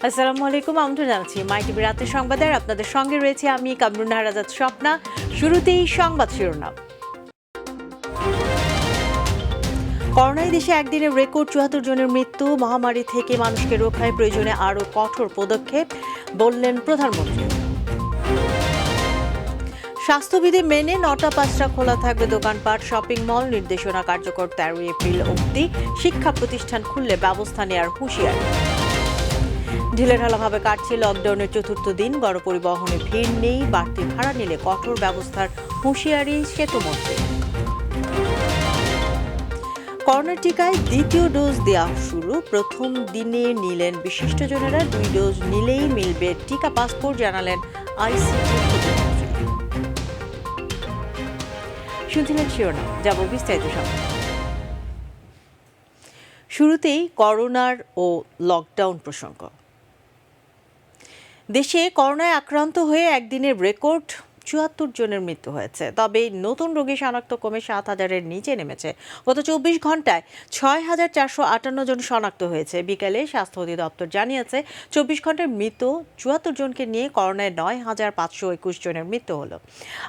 আসসালামু আলাইকুম, আমন্ত্রণ জানাচ্ছি মাই টিভি রাতের সংবাদে। আপনাদের সঙ্গে রয়েছে আমি কামরুন নাহার আজাদ স্বপ্না। শুরুতেই সংবাদ শিরোনাম। করোনায় দেশে একদিনে রেকর্ড ৭৪ জনের মৃত্যু। মহামারী থেকে মানুষকে রক্ষায় প্রয়োজনে আরও কঠোর পদক্ষেপ, বললেন প্রধানমন্ত্রী। স্বাস্থ্যবিধি মেনে ৯টা ৫টা খোলা থাকবে দোকানপাট, শপিং মল। নির্দেশনা কার্যকর ১৩ এপ্রিল অবধি। শিক্ষা প্রতিষ্ঠান খুললে ব্যবস্থা নেওয়ার হুঁশিয়ারি। ঢিলেঢালাভাবে কাটছে লকডাউনের চতুর্থ দিন। গণপরিবহনে ভিড় নেই, বাড়তি ভাড়া নিলে কঠোর ব্যবস্থার হুঁশিয়ারি সেতুমন্ত্রী। করোনা টিকায় দ্বিতীয় ডোজ দেওয়া শুরু। প্রথম দিনে নিলেন বিশিষ্টজনেরা, ২ ডোজ নিলেই মিলবে টিকা পাসপোর্ট, জানালেন আইসিটি প্রতিমন্ত্রী। শুনছিলেন শিরোনাম, যাব বিস্তারিত সংবাদ। শুরুতেই করোনার ও লকডাউন প্রসঙ্গ। দেশে করোনায় আক্রান্ত হয়ে একদিনের রেকর্ড ৭৪ জনের মৃত্যু হয়েছে। তবে নতুন রোগী শনাক্ত কমে ৭,০০০-এর নিচে নেমেছে। গত ২৪ ঘন্টায় ৬,৪৫৮ জন শনাক্ত হয়েছে। বিকেলে স্বাস্থ্য অধিদপ্তর জানিয়েছে ২৪ ঘন্টায় মৃত ৭৪ জনকে নিয়ে করোনায় ৯,৫২১ জনের মৃত্যু হলো।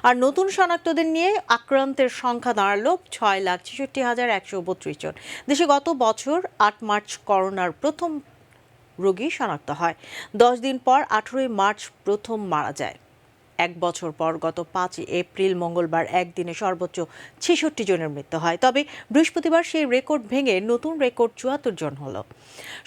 আর নতুন শনাক্তদের নিয়ে আক্রান্তের সংখ্যা দাঁড়ালো ৬,৬৬,১৩২ জন। দেশে গত বছর ৮ মার্চ করোনার প্রথম রোগী শনাক্ত হয়। ১০ দিন পর ১৮ মার্চ প্রথম মারা যায়। এক বছর পর গত ৫ এপ্রিল মঙ্গলবার একদিনে সর্বোচ্চ ৬৬ জনের মৃত্যু হয়। তবে বৃহস্পতিবার সেই রেকর্ড ভেঙে নতুন রেকর্ড ৭৪ জন হলো।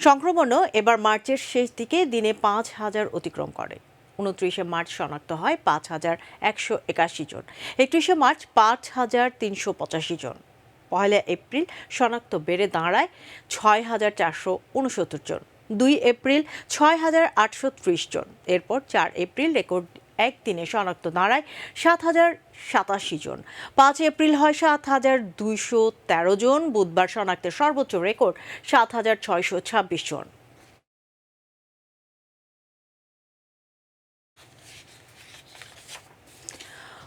সংক্রমণও এবার মার্চের শেষ দিকে দিনে ৫,০০০ অতিক্রম করে। ২৯ মার্চ শনাক্ত হয় ৫,১৮১ জন। ৩১ মার্চ ৫,৩৮৫ জন। ১ এপ্রিল শনাক্ত বেড়ে দাঁড়ায় ৬,৪৬৯ জন। ২ এপ্রিল ৬,৮৩০ জন। এরপর ৪ এপ্রিল রেকর্ড একদিনে শনাক্ত দাঁড়ায় ৭,০৮৭ জন। ৫ এপ্রিল হয় ৭,২১৩ জন। বুধবার শনাক্তের সর্বোচ্চ রেকর্ড ৭,৬২৬ জন।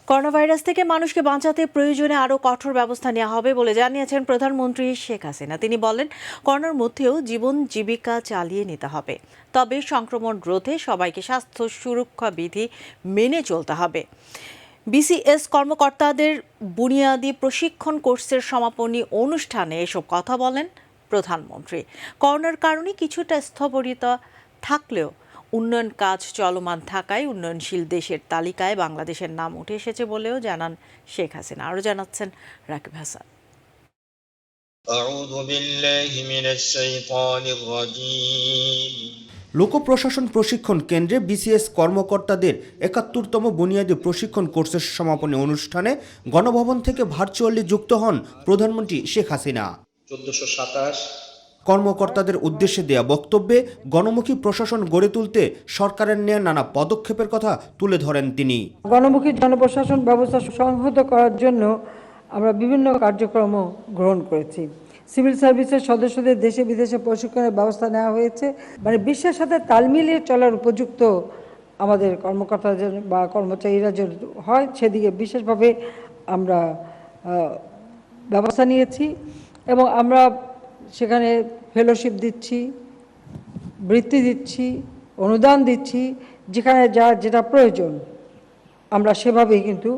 করোনা ভাইরাস থেকে মানুষকে বাঁচাতে প্রয়োজনে আরও কঠোর ব্যবস্থা নেওয়া হবে বলে জানিয়েছেন প্রধানমন্ত্রী শেখ হাসিনা। তিনি বলেন, করোনার মধ্যেও জীবন জীবিকা চালিয়ে নিতে হবে। তবে সংক্রমণ রোধে সবাইকে স্বাস্থ্য সুরক্ষা বিধি মেনে চলতে হবে। বিসিএস কর্মকর্তাদের বুনিয়াদী প্রশিক্ষণ কোর্সের সমাপনী অনুষ্ঠানে এসব কথা বলেন প্রধানমন্ত্রী। করোনার কারণে কিছুটা স্থবিরতা থাকলেও উন্নয়ন কাজ চলমান থাকায় উন্নয়নশীল দেশের তালিকায় বাংলাদেশের নাম উঠে এসেছে বলেও জানান শেখ হাসিনা। আরও জানাচ্ছেন রাকিব হাসান। লোক প্রশাসন প্রশিক্ষণ কেন্দ্রে বিসিএস কর্মকর্তাদের ৭১তম বুনিয়াদী প্রশিক্ষণ কোর্সের সমাপনী অনুষ্ঠানে গণভবন থেকে ভার্চুয়ালি যুক্ত হন প্রধানমন্ত্রী শেখ হাসিনা। ১৪২৭ কর্মকর্তাদের উদ্দেশ্যে দেয়া বক্তব্যে গণমুখী প্রশাসন গড়ে তুলতে সরকারের নেওয়া নানা পদক্ষেপের কথা তুলে ধরেন তিনি। গণমুখী জনপ্রশাসন ব্যবস্থা সংহত করার জন্য আমরা বিভিন্ন কার্যক্রম গ্রহণ করেছি। সিভিল সার্ভিসের সদস্যদের দেশে বিদেশে প্রশিক্ষণের ব্যবস্থা নেওয়া হয়েছে। মানে বিশ্বের সাথে তাল মিলিয়ে চলার উপযুক্ত আমাদের কর্মকর্তাদের বা কর্মচারীরা যদি হয়, সেদিকে বিশেষভাবে আমরা ব্যবস্থা নিয়েছি এবং আমরা সেখানে ফেলোশিপ দিচ্ছি, বৃত্তি দিচ্ছি, অনুদান দিচ্ছি, যেখানে যেটা প্রয়োজন আমরা সেভাবেই কিন্তু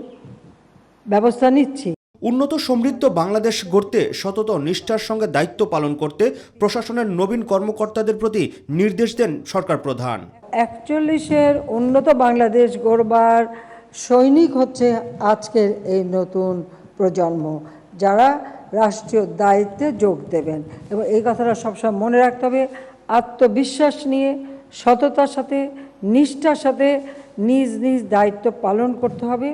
ব্যবস্থা নিচ্ছি। উন্নত সমৃদ্ধ বাংলাদেশ গড়তে সতত নিষ্ঠার সঙ্গে দায়িত্ব পালন করতে প্রশাসনের নবীন কর্মকর্তাদের প্রতি নির্দেশ দেন সরকার প্রধান। ৪১-এর উন্নত বাংলাদেশ গড়বার সৈনিক হচ্ছে আজকের এই নতুন প্রজন্ম, যারা রাষ্ট্রীয় দায়িত্বে যোগ দেবেন। এবং এই কথাটা সবসময় মনে রাখতে হবে, আত্মবিশ্বাস নিয়ে সততার সাথে নিষ্ঠার সাথে নিজ নিজ দায়িত্ব পালন করতে হবে।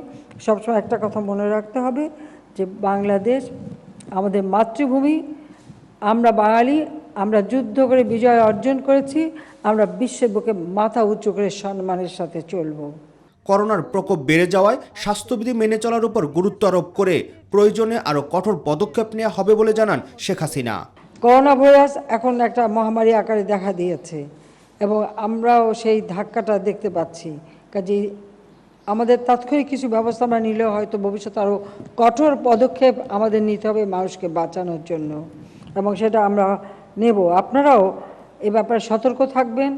সবসময় একটা কথা মনে রাখতে হবে যে বাংলাদেশ আমাদের মাতৃভূমি, আমরা বাঙালি, আমরা যুদ্ধ করে বিজয় অর্জন করেছি, আমরা বিশ্বের বুকে মাথা উঁচু করে সম্মানের সাথে চলব। করোনার প্রকোপ বেড়ে যাওয়ায় স্বাস্থ্যবিধি মেনে চলার উপর গুরুত্ব আরোপ করে প্রয়োজনে আরও কঠোর পদক্ষেপ নেওয়া হবে বলে জানান শেখ হাসিনা। করোনা ভাইরাস এখন একটা মহামারী আকারে দেখা দিয়েছে এবং আমরাও সেই ধাক্কাটা দেখতে পাচ্ছি। কাজেই আমাদের তাৎক্ষণিক কিছু ব্যবস্থা আমরা নিলেও হয়তো ভবিষ্যতে আরও কঠোর পদক্ষেপ আমাদের নিতে হবে মানুষকে বাঁচানোর জন্য, এবং সেটা আমরা নেব। আপনারাও এ ব্যাপারে সতর্ক থাকবেন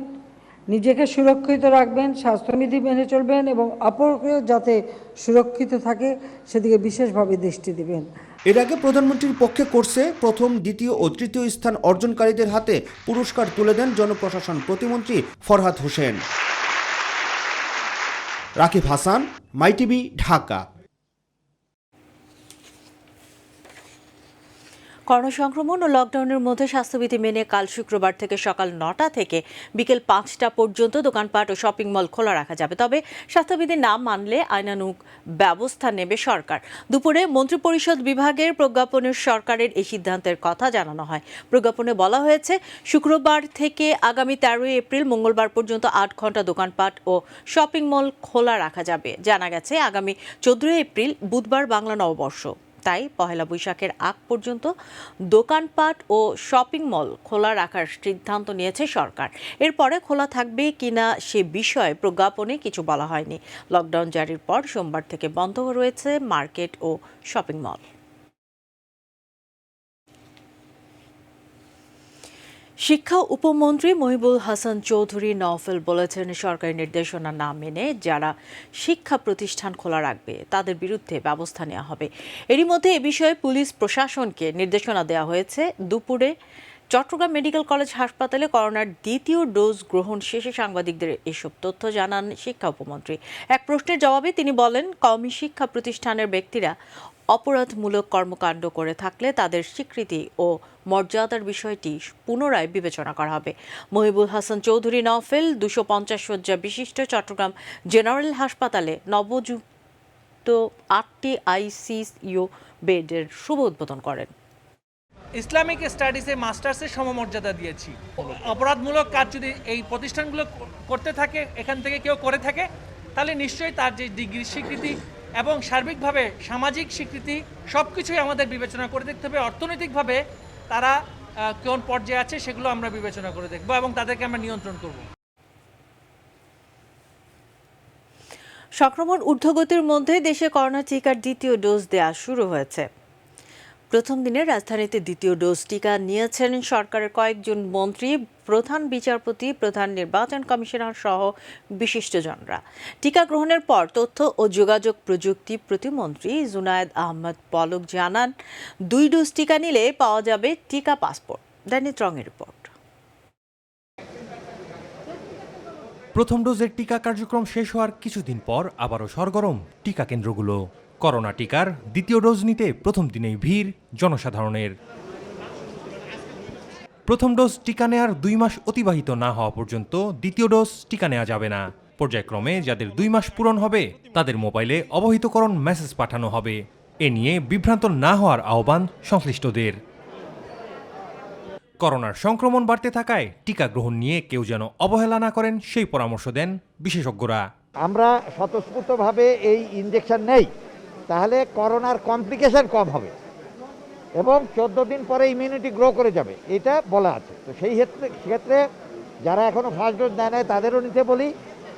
নিজেকে সুরক্ষিত রাখবেন, স্বাস্থ্যবিধি মেনে চলবেন এবং অপরকেও যাতে সুরক্ষিত থাকে সেদিকে বিশেষভাবে দৃষ্টি দিবেন। এর আগে প্রধানমন্ত্রীর পক্ষে কোর্সে প্রথম, দ্বিতীয় ও তৃতীয় স্থান অর্জনকারীদের হাতে পুরস্কার তুলে দেন জনপ্রশাসন প্রতিমন্ত্রী ফরহাদ হোসেন। রাকিব হাসান, মাই টিভি, ঢাকা। করোনা সংক্রমণ ও লকডাউনের মধ্যে স্বাস্থ্যবিধি মেনে কাল শুক্রবার থেকে সকাল 9টা থেকে বিকেল 5টা পর্যন্ত দোকানপাট ও শপিং মল খোলা রাখা যাবে। তবে স্বাস্থ্যবিধি না মানলে আইনানুগ ব্যবস্থা নেবে সরকার। দুপুরে মন্ত্রিপরিষদ বিভাগের প্রজ্ঞাপনের সরকারের এই সিদ্ধান্তের কথা জানানো হয়। প্রজ্ঞাপনে বলা হয়েছে, শুক্রবার থেকে আগামী 13 এপ্রিল মঙ্গলবার পর্যন্ত 8 ঘন্টা দোকানপাট ও শপিং মল খোলা রাখা যাবে। জানা গেছে, আগামী 14 এপ্রিল বুধবার বাংলা নববর্ষ, তাই পহেলা বৈশাখের আগ পর্যন্ত দোকানপাট ও শপিং মল খোলা রাখার সিদ্ধান্ত নিয়েছে সরকার। এরপরে খোলা থাকবে কিনা সে বিষয়ে প্রজ্ঞাপনে কিছু বলা হয়নি। লকডাউন জারির পর সোমবার থেকে বন্ধ রয়েছে মার্কেট ও শপিং মল। শিক্ষা উপমন্ত্রী মহিবুল হাসান চৌধুরী নওফেল বলেছেন, সরকারি নির্দেশনা না মেনে যারা শিক্ষা প্রতিষ্ঠান খোলা রাখবে তাদের বিরুদ্ধে ব্যবস্থা নেওয়া হবে। এরই মধ্যে এ বিষয়ে পুলিশ প্রশাসনকে নির্দেশনা দেওয়া হয়েছে। দুপুরে চট্টগ্রাম মেডিকেল কলেজ হাসপাতালে করোনার দ্বিতীয় ডোজ গ্রহণ শেষে সাংবাদিকদের এসব তথ্য জানান শিক্ষা উপমন্ত্রী। এক প্রশ্নের জবাবে তিনি বলেন, কওমি শিক্ষা প্রতিষ্ঠানের ব্যক্তিরা অপরাধমূলক কর্মকাণ্ড করে থাকলে তাদের স্বীকৃতি ও মর্যাদার বিষয়টি পুনরায় বিবেচনা করা হবে। মহিবুল হাসান চৌধুরী নওফেল 250 শয্যা বিশিষ্ট চট্টগ্রাম জেনারেল হাসপাতালে নবযুক্ত 8টি আইসিইউ বেডের শুভ উদ্বোধন করেন। ইসলামিক স্টাডিজে মাস্টার্সের সমমর্যাদা দিয়েছি। অপরাধমূলক কাজ যদি এই প্রতিষ্ঠানগুলো করতে থাকে, এখান থেকে কেউ করে থাকে, তাহলে নিশ্চয়ই তার যে ডিগ্রির স্বীকৃতি এবং সার্বিকভাবে সামাজিক স্বীকৃতি সব কিছুই আমাদের বিবেচনা করে দেখতে হবে। অর্থনৈতিকভাবে তারা কোন পর্যায়ে আছে সেগুলো আমরা বিবেচনা করে দেখব এবং তাদেরকে আমরা নিয়ন্ত্রণ করব। সংক্রমণ ঊর্ধ্বগতির মধ্যে দেশে করোনা টিকার দ্বিতীয় ডোজ দেওয়া শুরু হয়েছে। প্রথম দিনে রাজধানীতে দ্বিতীয় ডোজ টিকা নিয়েছেন সরকারের কয়েকজন মন্ত্রী, প্রধান বিচারপতি, প্রধান নির্বাচন কমিশনার সহ বিশিষ্টজনরা। টিকা গ্রহণের পর তথ্য ও যোগাযোগ প্রযুক্তি প্রতিমন্ত্রী জুনায়েদ আহমেদ পলক জানান, 2 ডোজ টিকা নিলে পাওয়া যাবে টিকা পাসপোর্ট। দৈনিক রঙের রিপোর্ট। প্রথম ডোজের টিকা কার্যক্রম শেষ হওয়ার কিছুদিন পর আবারও সরগরম টিকা কেন্দ্রগুলো। করোনা টিকার দ্বিতীয় ডোজ নিতে প্রথম দিনেই ভিড় জনসাধারণের। প্রথম ডোজ টিকা নেয়ার 2 মাস অতিবাহিত না হওয়া পর্যন্ত দ্বিতীয় ডোজ টিকা নেওয়া যাবে না। পর্যায়ক্রমে যাদের 2 মাস পূরণ হবে তাদের মোবাইলে অবহিতকরণ মেসেজ পাঠানো হবে। এ নিয়ে বিভ্রান্ত না হওয়ার আহ্বান সংশ্লিষ্টদের। করোনার সংক্রমণ বাড়তে থাকায় টিকা গ্রহণ নিয়ে কেউ যেন অবহেলা না করেন সেই পরামর্শ দেন বিশেষজ্ঞরা। আমরা স্বতঃস্ফূর্তভাবে এই ইনজেকশন নেই, তাহলে করোনার কমপ্লিকেশন কম হবে এবং 14 দিন পরে ইমিউনিটি গ্রো করে যাবে, এটা বলা আছে। তো সেই ক্ষেত্রে যারা এখনও ফার্স্ট ডোজ নেয় নাই তাদেরও নিতে বলি,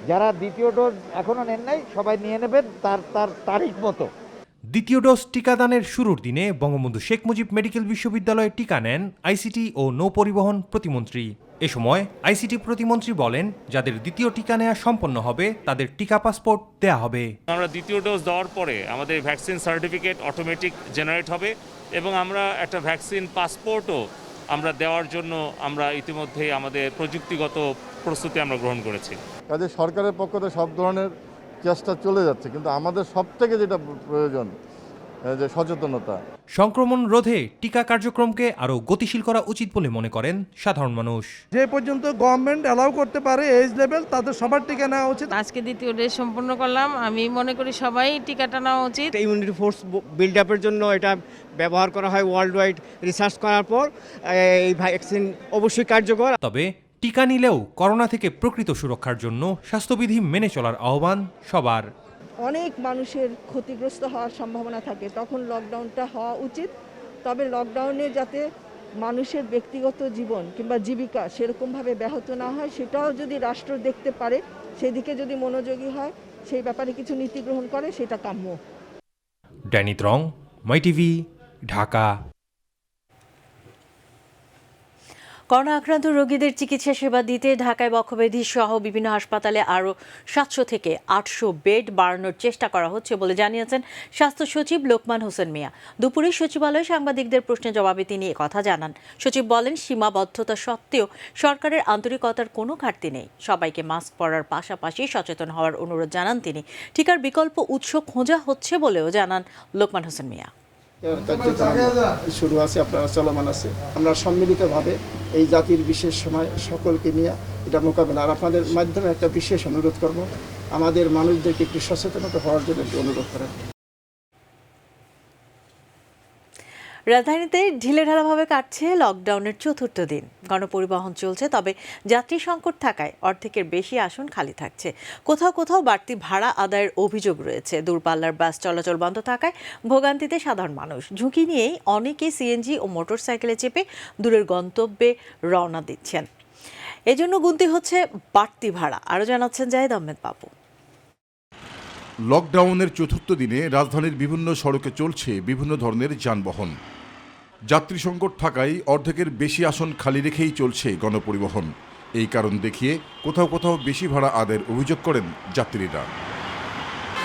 যারা দ্বিতীয় ডোজ এখনও নেন নাই সবাই নিয়ে নেবেন তার তারিখ মতো। দ্বিতীয় ডোজ টিকাদানের শুরুর দিনে বঙ্গবন্ধু শেখ মুজিব মেডিকেল বিশ্ববিদ্যালয়ে টিকা নেন আইসিটি ও নৌপরিবহন প্রতিমন্ত্রী। এ সময় আইসিটি প্রতিমন্ত্রী বলেন, যাদের দ্বিতীয় টিকা নেওয়া সম্পন্ন হবে তাদের টিকা পাসপোর্ট দেয়া হবে। আমরা দ্বিতীয় ডোজ দেওয়ার পরে আমাদের ভ্যাকসিন সার্টিফিকেট অটোমেটিক জেনারেট হবে এবং আমরা একটা ভ্যাকসিন পাসপোর্টও আমরা দেওয়ার জন্য আমরা ইতিমধ্যেই আমাদের প্রযুক্তিগত প্রস্তুতি আমরা গ্রহণ করেছি। কাজে সরকারের পক্ষ থেকে সব ধরনের চেষ্টা চলে যাচ্ছে, কিন্তু আমাদের সবথেকে যেটা প্রয়োজন যে সচেতনতা। সংক্রমণ রোধে টিকা কার্যক্রমকে আরও গতিশীল করা উচিত বলে মনে করেন সাধারণ মানুষ। যে পর্যন্ত গভর্নমেন্ট অ্যালাউ করতে পারে এজ লেভেল, তাদের সবার টিকা নেওয়া উচিত। আজকে দ্বিতীয় ডোজ সম্পূর্ণ করলাম, আমি মনে করি সবাই টিকাটা নেওয়া উচিত। ইমিউনিটি ফোর্স বিল্ড আপের জন্য এটা ব্যবহার করা হয় ওয়ার্ল্ড ওয়াইড রিসার্চ করার পর। এই ভ্যাকসিন অবশ্যই কার্যকর। তবে টিকা নিলেও করোনা থেকে প্রকৃত সুরক্ষার জন্য স্বাস্থ্যবিধি মেনে চলার আহ্বান সবার। অনেক মানুষের ক্ষতিগ্রস্ত হওয়ার সম্ভাবনা থাকে, তখন লকডাউনটা হওয়া উচিত। তবে লকডাউনে যাতে মানুষের ব্যক্তিগত জীবন কিংবা জীবিকা সেরকমভাবে ব্যাহত না হয়, সেটাও যদি রাষ্ট্র দেখতে পারে, সেদিকে যদি মনোযোগী হয়, সেই ব্যাপারে কিছু নীতি গ্রহণ করে, সেটা কাম্য। দৈনিক রং, মাই টিভি, ঢাকা। করোনা আক্রান্ত রোগীদের চিকিৎসা সেবা দিতে ঢাকায় বক্ষব্যাধি সহ বিভিন্ন হাসপাতালে আরও 700 থেকে 800 বেড বাড়ানোর চেষ্টা করা হচ্ছে বলে জানিয়েছেন স্বাস্থ্য সচিব লোকমান হোসেন মিয়া। দুপুরে সচিবালয়ে সাংবাদিকদের প্রশ্নের জবাবে তিনি একথা জানান। সচিব বলেন, সীমাবদ্ধতা সত্ত্বেও সরকারের আন্তরিকতার কোনো ঘাটতি নেই। সবাইকে মাস্ক পরার পাশাপাশি সচেতন হওয়ার অনুরোধ জানান তিনি। টিকার বিকল্প উৎস খোঁজা হচ্ছে বলেও জানান লোকমান হোসেন মিয়া। শুরু আছে, আপনারা চলমান আছে। আমরা সম্মিলিতভাবে এই জাতির বিশেষ সময় সকলকে নিয়ে এটা মোকাবেলা, আর আপনাদের মাধ্যমে একটা বিশেষ অনুরোধ করব, আমাদের মানুষদেরকে একটু সচেতনতা হওয়ার জন্য একটু অনুরোধ করেন। রাজধানীতে ঢিলেঢালাভাবে কাটছে লকডাউনের চতুর্থ দিন। গণপরিবহন চলছে, তবে যাত্রী সংকট থাকায় অর্ধেকের বেশি আসন খালি থাকছে। কোথাও কোথাও বাড়তি ভাড়া আদায়ের অভিযোগ রয়েছে। দূরপাল্লার বাস চলাচল বন্ধ থাকায় ভোগান্তিতে সাধারণ মানুষ। ঝুঁকি নিয়েই অনেকে সিএনজি ও মোটরসাইকেলে চেপে দূরের গন্তব্যে রওনা দিচ্ছেন। এজন্য গুনতি হচ্ছে বাড়তি ভাড়া। আরও জানাচ্ছেন জাহিদ আহমেদ বাবু। লকডাউনের চতুর্থ দিনে রাজধানীর বিভিন্ন সড়কে চলছে বিভিন্ন ধরনের যানবাহন। যাত্রী সংকট থাকায় অর্ধেকের বেশি আসন খালি রেখেই চলছে গণপরিবহন। এই কারণ দেখিয়ে কোথাও কোথাও বেশি ভাড়া আদায়ের অভিযোগ করেন যাত্রীরা।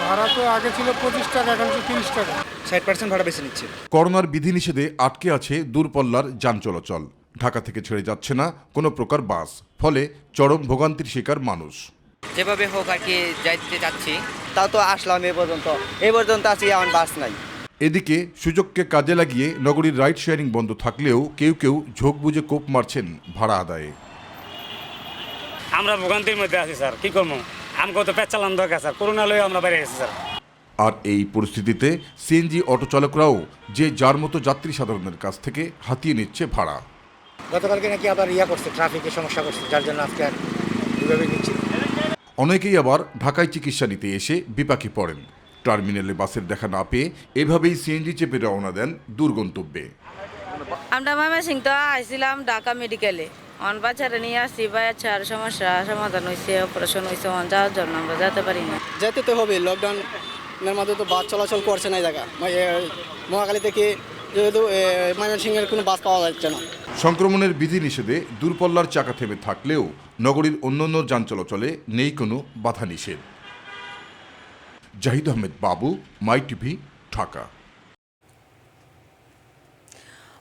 ভাড়া তো আগে ছিল 25 টাকা, এখন 30 টাকা, 60% ভাড়া বেশি নিচ্ছে। করোনার বিধিনিষেধে আটকে আছে দূরপাল্লার যান চলাচল। ঢাকা থেকে ছেড়ে যাচ্ছে না কোনো প্রকার বাস, ফলে চরম ভোগান্তির শিকার মানুষ। যেভাবে হোক আর কি যাইতে চাচ্ছি, তাও তো আসলাম এই পর্যন্ত আছি, এখন বাস নাই। এদিকে সুযোগকে কাজে লাগিয়ে নগরীর রাইড শেয়ারিং বন্ধ থাকলেও কেউ কেউ ঝোঁক বুঝে কোপ মারছেন ভাড়া আদায়ে। আমরা ভোগান্তির মধ্যে আছি স্যার, কি করবো? আমাকে তো পেট চালান দরকার স্যার, করোনা লয়ে আমরা বাইরে গেছি স্যার। আর এই পরিস্থিতিতে সিএনজি অটো চালকরাও যে যার মতো যাত্রী সাধারণের কাছ থেকে হাতিয়ে নিচ্ছে ভাড়া। গতকালকে নাকি আবার করছে, ট্রাফিকের সমস্যা করছে, যার জন্য আজকে এভাবে নিচ্ছি। অনেকেই আবার ঢাকায় চিকিৎসা নিতে এসে বিপাকে পড়েন। টার্মিনালে বাসের দেখা না পেয়ে এভাবেই সিএনজি চেপে রওনা দেন দূর গন্তব্যে। আমরা ময়মনসিংহ তো আইছিলাম ঢাকা মেডিকেলে, অন বাচ্চারা নিয়ে আসছি, বাচ্চার সমস্যা সমাধান হয়েছে, অপারেশন হয়েছে, যাওয়ার জন্য আমরা যেতে পারি না। যেতে তো হবে, লকডাউনের মধ্যে তো বাস চলাচল করছে না। এই জায়গা মহাখালী থেকে যেহেতু ময়মনসিংহের কোনো বাস পাওয়া যাচ্ছে না। সংক্রমণের বিধিনিষেধে দূরপল্লার চাকা থেমে থাকলেও নগরীর অন্যান্য যান চলাচলে নেই কোনো বাধা নিষেধ। জাহিদ আহমেদ বাবু, মাই টিভি, ঢাকা।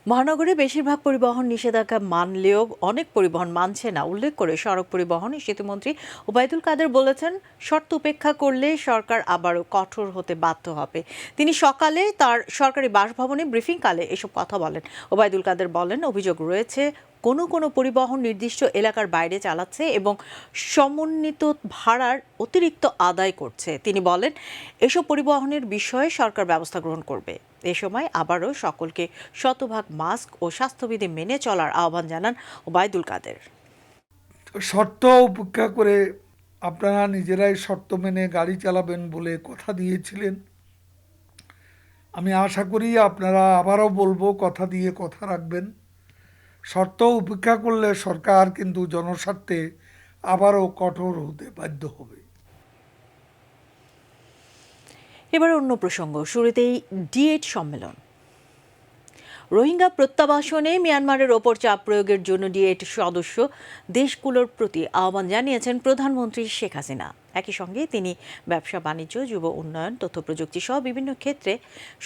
মহানগরে বেশিরভাগ পরিবহন নিষেধাজ্ঞা মানলেও অনেক পরিবহন মানছে না। উল্লেখ করে সড়ক পরিবহন ও সেতুমন্ত্রী ওবায়দুল কাদের বলেছেন, শর্ত উপেক্ষা করলে সরকার আবারও কঠোর হতে বাধ্য হবে। তিনি সকালে তার সরকারি বাসভবনে ব্রিফিংকালে এসব কথা বলেন। ওবায়দুল কাদের বলেন, অভিযোগ রয়েছে কোনো পরিবহন নির্দিষ্ট এলাকার বাইরে চালাচ্ছে এবং সমন্বিত ভাড়ার অতিরিক্ত আদায় করছে। তিনি বলেন, এসব পরিবহনের বিষয়ে সরকার ব্যবস্থা গ্রহণ করবে। এ সময় আবারও সকলকে শতভাগ মাস্ক ও স্বাস্থ্যবিধি মেনে চলার আহ্বান জানান ওবায়দুল কাদের। শর্ত উপেক্ষা করে আপনারা নিজেরাই শর্ত মেনে গাড়ি চালাবেন বলে কথা দিয়েছিলেন। আমি আশা করি আপনারা আবারও বলবো, কথা দিয়ে কথা রাখবেন। শর্ত উপেক্ষা করলে সরকার কিন্তু জনস্বার্থে আবারও কঠোর হতে বাধ্য হবে। এবার অন্য প্রসঙ্গ, শুরুতেই D8 সম্মেলন। রোহিঙ্গা প্রত্যাবাসনে মিয়ানমারের ওপর চাপ প্রয়োগের জন্য D8 সদস্য দেশগুলোর প্রতি আহ্বান জানিয়েছেন প্রধানমন্ত্রী শেখ হাসিনা। একই সঙ্গে তিনি ব্যবসা বাণিজ্য, যুব উন্নয়ন, তথ্য প্রযুক্তি সহ বিভিন্ন ক্ষেত্রে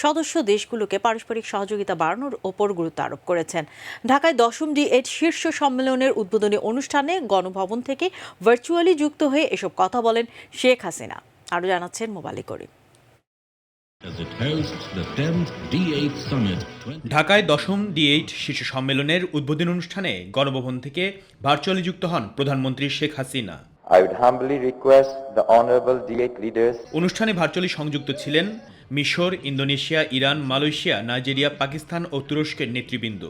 সদস্য দেশগুলোকে পারস্পরিক সহযোগিতা বাড়ানোর ওপর গুরুত্ব আরোপ করেছেন। ঢাকায় 10ম D8 শীর্ষ সম্মেলনের উদ্বোধনী অনুষ্ঠানে গণভবন থেকে ভার্চুয়ালি যুক্ত হয়ে এসব কথা বলেন শেখ হাসিনা। আরও জানাচ্ছেন মোবালি করিম। ঢাকায় 10ম D8 শীর্ষ সম্মেলনের উদ্বোধনী অনুষ্ঠানে গণভবন থেকে ভার্চুয়ালি যুক্ত হন প্রধানমন্ত্রী Sheikh Hasina. I would humbly request the honorable D8 leaders. অনুষ্ঠানে ভার্চুয়ালি সংযুক্ত ছিলেন মিশর, Indonesia, Iran, Malaysia, Nigeria, Pakistan ও তুরস্কের নেতৃবৃন্দ।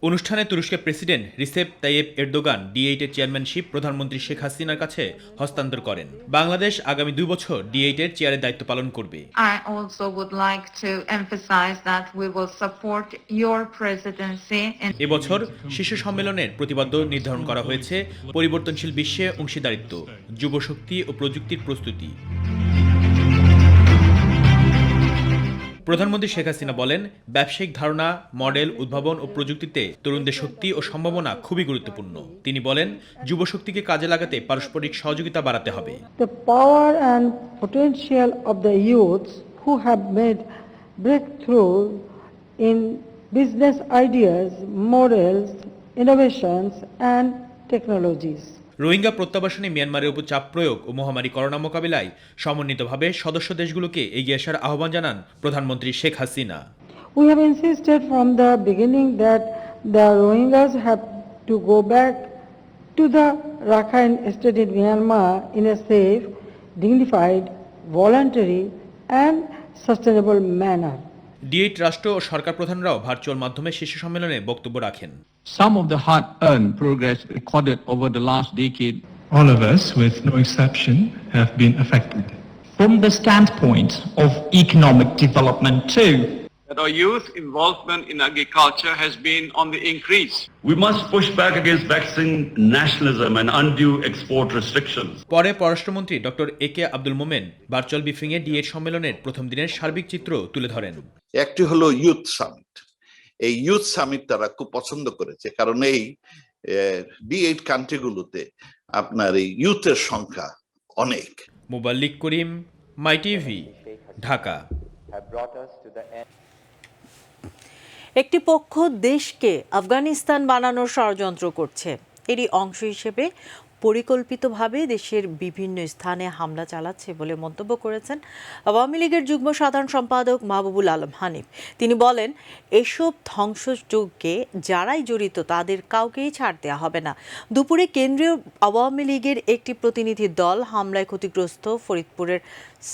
অনুষ্ঠানে তুরস্কের president Recep Tayyip Erdogan D8 এর চেয়ারম্যানশিপ প্রধানমন্ত্রী শেখ হাসিনার কাছে হস্তান্তর করেন। বাংলাদেশ আগামী 2 বছর D8 এর চেয়ারের দায়িত্ব পালন করবে। I also would like to emphasize that we will support your presidency. এবছর শীর্ষ সম্মেলনের প্রতিপাদ্য নির্ধারণ করা হয়েছে পরিবর্তনশীল বিশ্বে অংশীদারিত্ব, যুবশক্তি ও প্রযুক্তির প্রস্তুতি। প্রধানমন্ত্রী শেখ হাসিনা বলেন, ব্যবসায়িক ধারণা, মডেল, উদ্ভাবন ও প্রযুক্তিতে তরুণদের শক্তি ও সম্ভাবনা খুবই গুরুত্বপূর্ণ। তিনি বলেন, যুবশক্তিকে কাজে লাগাতে পারস্পরিক সহযোগিতা বাড়াতে হবে। The power and potential of the youths who have made breakthrough in business ideas, models, innovations and technologies. Rohingya প্রত্যাবাসনে মিয়ানমারের উপর চাপ প্রয়োগ ও মহামারী করোনা মোকাবিলায় সমন্বিতভাবে সদস্য দেশগুলোকে এগিয়ে আসার আহ্বান জানান প্রধানমন্ত্রী Sheikh Hasina. We have insisted from the beginning that the Rohingyas have to go back to the Rakhine state in Myanmar in a safe, dignified, voluntary and sustainable manner. D8 রাষ্ট্র ও সরকার প্রধানরাও ভার্চুয়াল মাধ্যমে শীর্ষ সম্মেলনে বক্তব্য রাখেন। Some of the hard-earned progress recorded over the last decade, all of us, with no exception, have been affected. from the standpoint of economic development too. That our youth involvement in agriculture has been on the increase. We must push back against vaccine nationalism and undue export restrictions. পরে পররাষ্ট্রমন্ত্রী doctor AK Abdul Momen virtual ব্রিফিংয়ে D8 সম্মেলনের প্রথম দিনের সার্বিক চিত্র তুলে ধরেন। একটি হলো ইউথ সামিট। এই ইউথ সামিট তারা খুব পছন্দ করেছে, কারণ এই D8 কান্ট্রিগুলোতে আপনার এই ইউথের সংখ্যা অনেক। মুবাল্লিক করিম, মাই টিভি, ঢাকা। একটি পক্ষ দেশকে আফগানিস্তান বানানোর ষড়যন্ত্র করছে। এরই অংশ হিসেবে পরিকল্পিতভাবে দেশের বিভিন্ন স্থানে হামলা চালাচ্ছে বলে মন্তব্য করেছেন আওয়ামী লীগের যুগ্ম সাধারণ সম্পাদক মাহবুবুল আলম হানিফ। তিনি বলেন, এসব ধ্বংসযজ্ঞে যারাই জড়িত তাদের কাউকেই ছাড় দেওয়া হবে না। দুপুরে কেন্দ্রীয় আওয়ামী লীগের একটি প্রতিনিধি দল হামলায় ক্ষতিগ্রস্ত ফরিদপুরের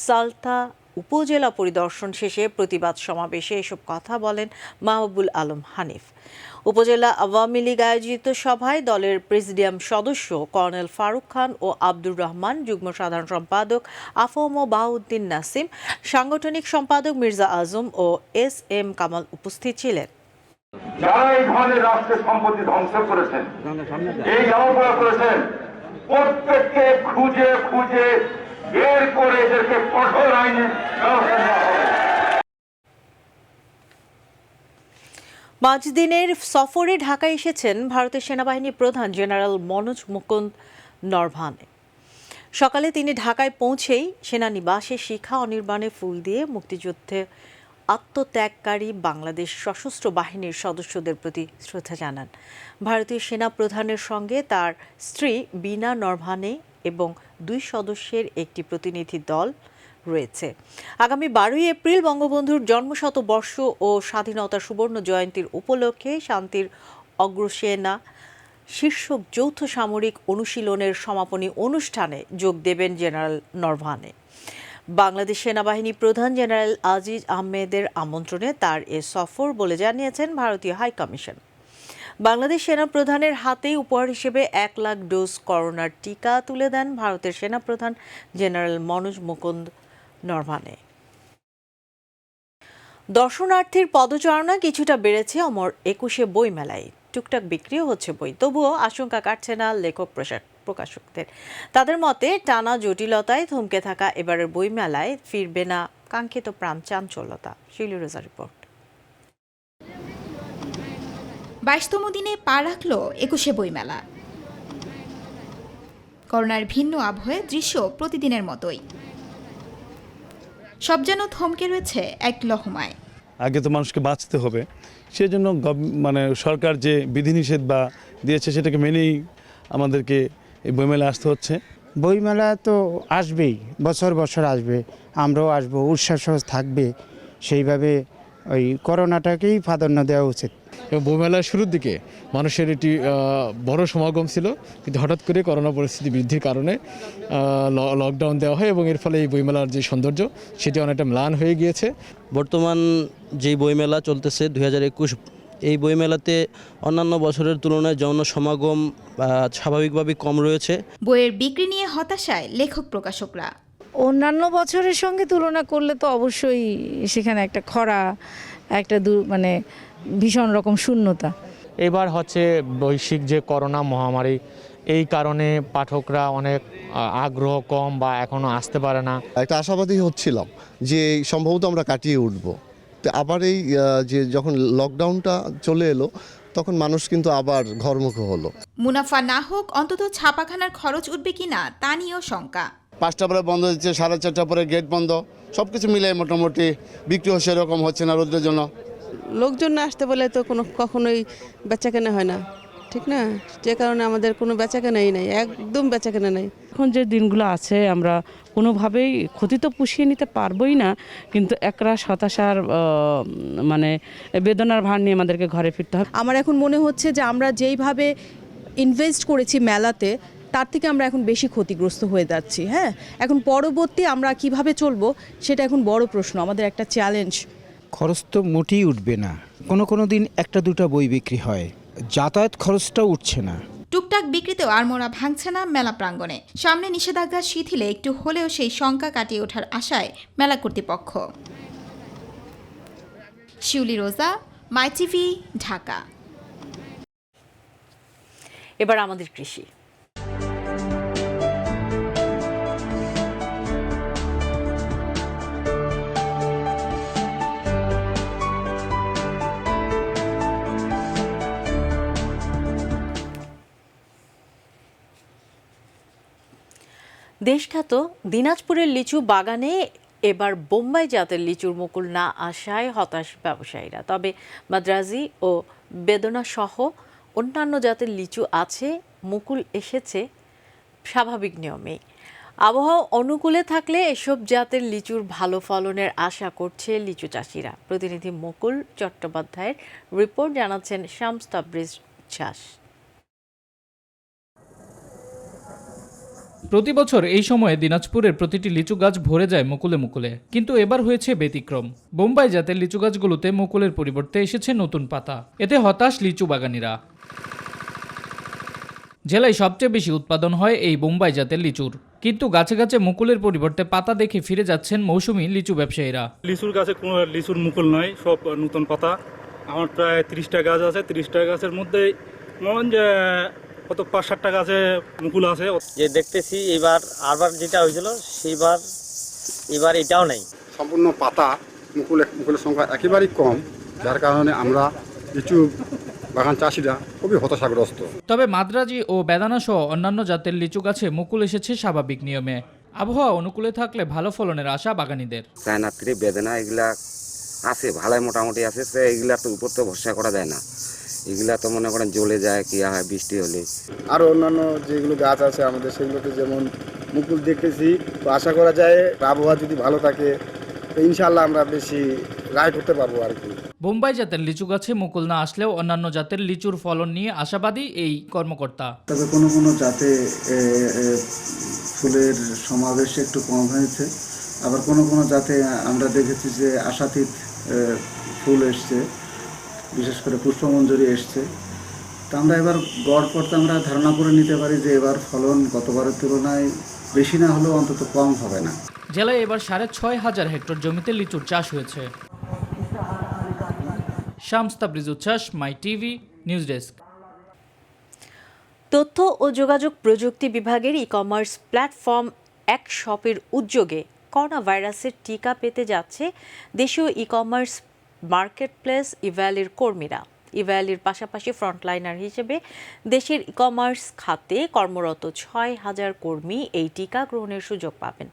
সালতা উপজেলা পরিদর্শন শেষে প্রতিবাদ সমাবেশে এসব কথা বলেন মাহবুবুল আলম হানিফ। উপজেলা আওয়ামী লীগ আয়োজিত সভায় দলের প্রেসিডিয়াম সদস্য কর্নেল ফারুক খান ও আব্দুর রহমান, যুগ্ম সাধারণ সম্পাদক আফম বাহাউদ্দিন নাসিম, সাংগঠনিক সম্পাদক মির্জা আজম ও SM কামাল উপস্থিত ছিলেন। যারা এই ধরনের রাষ্ট্রের সম্পত্তি ধ্বংস করেছেন, এই জনপ্রয়া করেছেন, প্রত্যেককে খুঁজে খুঁজে বের করে এদেরকে কঠোর আইনের ব্যবস্থা নেওয়া হবে। 5 দিনের সফরে ঢাকায় এসেছেন ভারতের সেনাবাহিনী প্রধান জেনারেল মনোজ মুকুন্দ নরভানে। সকালে তিনি ঢাকায় পৌঁছেই সেনানিবাসে শিখা অনির্বাণে ফুল দিয়ে মুক্তিযুদ্ধে আত্মত্যাগকারী বাংলাদেশ সশস্ত্র বাহিনীর সদস্যদের প্রতি শ্রদ্ধা জানান। ভারতীয় সেনা প্রধানের সঙ্গে তার স্ত্রী বীণা নরভানে এবং 2 সদস্যের একটি প্রতিনিধি দল রয়েছে। আগামী 12 এপ্রিল বঙ্গবন্ধুর জন্মশতবর্ষ ও স্বাধীনতার সুবর্ণ জয়ন্তীর উপলক্ষে শান্তির অগ্রসেনা শীর্ষক যৌথ সামরিক অনুশীলনের সমাপনী অনুষ্ঠানে যোগ দেবেন জেনারেল নরভানে। বাংলাদেশ সেনাবাহিনী প্রধান জেনারেল আজিজ আহমেদের আমন্ত্রণে তার এ সফর বলে জানিয়েছেন ভারতীয় হাইকমিশন। বাংলাদেশ সেনা প্রধানের হাতেই উপহার হিসেবে 1 লাখ ডোজ করোনার টিকা তুলে দেন ভারতের সেনাপ্রধান জেনারেল মনোজ মুকুন্দ নরভানে। দর্শনার্থীর পদচারণা কিছুটা বেড়েছে অমর 21 বইমেলায়। টুকটাক বিক্রিও হচ্ছে বই, তবুও আশঙ্কা কাটছে না লেখক প্রকাশকদের। তাদের মতে টানা জটিলতায় থমকে থাকা এবারের বইমেলায় ফিরবে না কাঙ্ক্ষিত প্রাণ চাঞ্চল্যতা। শিলু রেজা রিপোর্ট। 22তম দিনে পা রাখল 21 বইমেলা। করোনার ভিন্ন আবহে দৃশ্য প্রতিদিনের মতোই, সব যেন থমকে রয়েছে এক লহমায়। আগে তো মানুষকে বাঁচতে হবে, সেজন্য সরকার যে বিধিনিষেধ বা দিয়েছে সেটাকে মেনেই আমাদেরকে এই বইমেলা আসতে হচ্ছে। বইমেলা তো আসবেই, বছর বছর আসবে, আমরাও আসবো, উৎসাহ থাকবে। সেইভাবে ওই করোনাটাকেই প্রাধান্য দেওয়া উচিত। বইমেলার শুরুর দিকে মানুষের একটি বড় সমাগম ছিল, কিন্তু হঠাৎ করে করোনা পরিস্থিতি বৃদ্ধির কারণে লকডাউন দেওয়া হয় এবং এর ফলে এই বইমেলার যে সৌন্দর্য সেটি অনেকটা ম্লান হয়ে গিয়েছে। বর্তমান যেই বইমেলা চলতেছে 2021, এই বইমেলাতে অন্যান্য বছরের তুলনায় জনসমাগম স্বাভাবিকভাবেই কম রয়েছে। বইয়ের বিক্রি নিয়ে হতাশায় লেখক প্রকাশকরা। অন্যান্য বছরের সঙ্গে তুলনা করলে তো অবশ্যই সেখানে একটা খরা, একটা ভীষণ রকম শূন্যতা। এবার হচ্ছে বৈশ্বিক যে করোনা মহামারী, এই কারণে পাঠকরা অনেক আগ্রহ কম বা এখনো আসতে পারে না। একটা আশাবাদী হচ্ছিলাম যে সম্ভবত আমরা কাটিয়ে উঠব, তো আবার এই যে যখন লকডাউনটা চলে এলো তখন মানুষ কিন্তু আবার ঘরমুখী হলো। মুনাফা না হোক অন্তত ছাপাখানার খরচ উঠবে কিনা তা নিয়েও শঙ্কা। 5টা পরে বন্ধ হচ্ছে, 4:30 পরে গেট বন্ধ, সব কিছু মিলে মোটামুটি বিক্রিও সেরকম হচ্ছে না রোদের জন্য। লোকজন না আসতে বলে তো কখনোই বেচাকেনা হয় না, ঠিক না? যে কারণে আমাদের কোনো বেচাকেনাই নাই, একদম বেচাকেনা নাই। এখন যে দিনগুলো আছে আমরা কোনোভাবেই ক্ষতি তো পুষিয়ে নিতে পারবোই না, কিন্তু একরাশ হতাশার মানে বেদনার ভার নিয়ে আমাদেরকে ঘরে ফিরতে হবে। আমার এখন মনে হচ্ছে যে আমরা যেইভাবে ইনভেস্ট করেছি মেলাতে তার থেকে আমরা এখন বেশি ক্ষতিগ্রস্ত হয়ে যাচ্ছি। হ্যাঁ, এখন পরবর্তী আমরা কিভাবে চলবো সেটা এখন বড় প্রশ্ন, আমাদের একটা চ্যালেঞ্জ। খরচ তো মোটেই উঠবে না, কোনো দিন 1-2টা বই বিক্রি হয়, যাতায়াত খরচটাও উঠছে না। টুকটাক বিক্রিতেও আড়মোড়া ভাঙছে না মেলা প্রাঙ্গণে। সামনে নিষেধাজ্ঞা শিথিলে একটু হলেও সেই শঙ্কা কাটিয়ে ওঠার আশায় মেলা কর্তৃপক্ষ। শিউলি রোজা, মাই টিভি, ঢাকা। এবার আমাদের কৃষি। দেশখ্যাত দিনাজপুরের লিচু বাগানে এবার বোম্বাই জাতের লিচুর মুকুল না আসায় হতাশ ব্যবসায়ীরা। তবে মাদ্রাজি ও বেদনা সহ অন্যান্য জাতের লিচু আছে, মুকুল এসেছে স্বাভাবিক নিয়মেই। আবহাওয়া অনুকূলে থাকলে এসব জাতের লিচুর ভালো ফলনের আশা করছে লিচু চাষিরা। প্রতিনিধি মুকুল চট্টোপাধ্যায়ের রিপোর্ট, জানাচ্ছেন শামস তাবরিজ উচ্ছ্বাস। প্রতি বছর এই সময়ে দিনাজপুরের প্রতিটি লিচু গাছ ভরে যায় মুকুলে মুকুলে, কিন্তু এবার হয়েছে ব্যতিক্রম। বোম্বাই জাতের লিচু গাছগুলোতে মুকুলের পরিবর্তে এসেছে নতুন পাতা। এতে হতাশ লিচু বাগানিরা। জেলায় সবচেয়ে বেশি উৎপাদন হয় এই বোম্বাই জাতের লিচুর, কিন্তু গাছে গাছে মুকুলের পরিবর্তে পাতা দেখে ফিরে যাচ্ছেন মৌসুমী লিচু ব্যবসায়ীরা। লিচুর গাছে কোনো লিচুর মুকুল নয়, সব নতুন পাতা। আমার প্রায় 30টা গাছ আছে, 30টা গাছের মধ্যে মনে যে কত 5-7টা গাছে মুকুল আছে। যে দেখতেছি এবার আরবার যেটা হয়েছিল সেইবার এবার এটাও নেই, সম্পূর্ণ পাতা মুকুলের সংখ্যা একেবারেই কম, যার কারণে আমরা লিচু বাগান চাষিরা খুবই হতাশাগ্রস্ত। তবে মাদ্রাজি ও বেদানা সহ অন্যান্য জাতের লিচু গাছে মুকুল এসেছে স্বাভাবিক নিয়মে। আবহাওয়া অনুকূলে থাকলে ভালো ফলনের আশা বাগানীদের। চায়না থেকে বেদানা এগুলা আছে, ভালোই মোটামুটি আছে, এগুলা তো উপর তো ভরসা করা যায় না, এগুলা তো মনে করেন জ্বলে যায়, কি হয় বৃষ্টি হলে। আর অন্যান্য যেগুলো গাছ আছে আমাদের সেগুলোতে যেমন মুকুল দেখতেছি, তো আশা করা যায় আবহাওয়া যদি ভালো থাকে ইনশাআল্লাহ আমরা বেশি রায় করতে পারবো আর কি। বোম্বাই জাতের লিচু গাছে মুকুল না আসলেও অন্যান্য জাতের লিচুর ফলন নিয়ে আশাবাদী এই কর্মকর্তা। তবে কোনো জাতে ফুলের সমাবেশ একটু কম হয়েছে, আবার কোনো জাতে আমরা দেখেছি যে আশাতীত ফুল এসছে, বিশেষ করে পুষ্পমঞ্জরি এসছে। তা আমরা এবার গড় পড়তে আমরা ধারণা করে নিতে পারি যে এবার ফলন গতবারের তুলনায় বেশি না হলেও অন্তত কম হবে না। জেলায় এবার 6,500 হেক্টর জমিতে লিচুর চাষ হয়েছে। শামস তাবরিজ উচ্ছ্বাস, মাই টিভি, নিউজ ডেস্ক। তথ্য ও যোগাযোগ প্রযুক্তি বিভাগের ই-কমার্স প্ল্যাটফর্ম এক শপের উদ্যোগে করোনা ভাইরাসের টিকা পেতে যাচ্ছে দেশীয় ই-কমার্স মার্কেটপ্লেস ইভ্যালির কর্মীরা। ইভ্যালির পাশাপাশি ফ্রন্টলাইনার হিসেবে দেশের ই-কমার্স খাতে কর্মরত 6,000 কর্মী এই টিকা গ্রহণের সুযোগ পাবেন।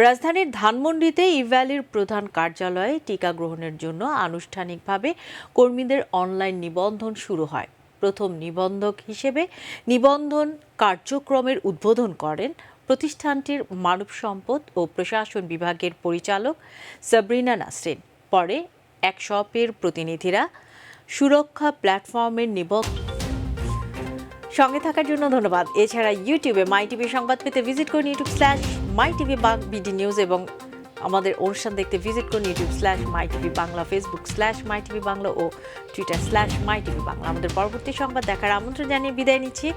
রাজধানীর ধানমন্ডিতে ইভ্যালির প্রধান কার্যালয়ে টিকা গ্রহণের জন্য আনুষ্ঠানিকভাবে কর্মীদের অনলাইন নিবন্ধন শুরু হয়। প্রথম নিবন্ধক হিসেবে নিবন্ধন কার্যক্রমের উদ্বোধন করেন প্রতিষ্ঠানটির মানব সম্পদ ও প্রশাসন বিভাগের পরিচালক সাবরিনা নাসরিন। পরে এক শপের প্রতিনিধিরা সুরক্ষা প্ল্যাটফর্মের সঙ্গে থাকার জন্য ধন্যবাদ। এছাড়া ইউটিউবে মাই টিভি সংবাদ পেতে ভিজিট করুন youtube/mytvbd নিউজ এবং আমাদের অনুষ্ঠান দেখতে ভিজিট করুন youtube/mytvbangla, facebook/mytvbangla ও twitter/mytvbangla। আমাদের পরবর্তী সংবাদ দেখার আমন্ত্রণ জানিয়ে বিদায় নিচ্ছি।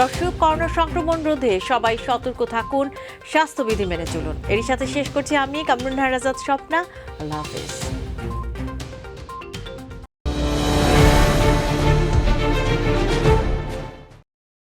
দর্শক, করোনা সংক্রমণ রোধে সবাই সতর্ক থাকুন, স্বাস্থ্যবিধি মেনে চলুন। এরই সাথে শেষ করছি আমি কামরুন নাহার আজাদ স্বপ্না। আল্লাহ হাফেজ।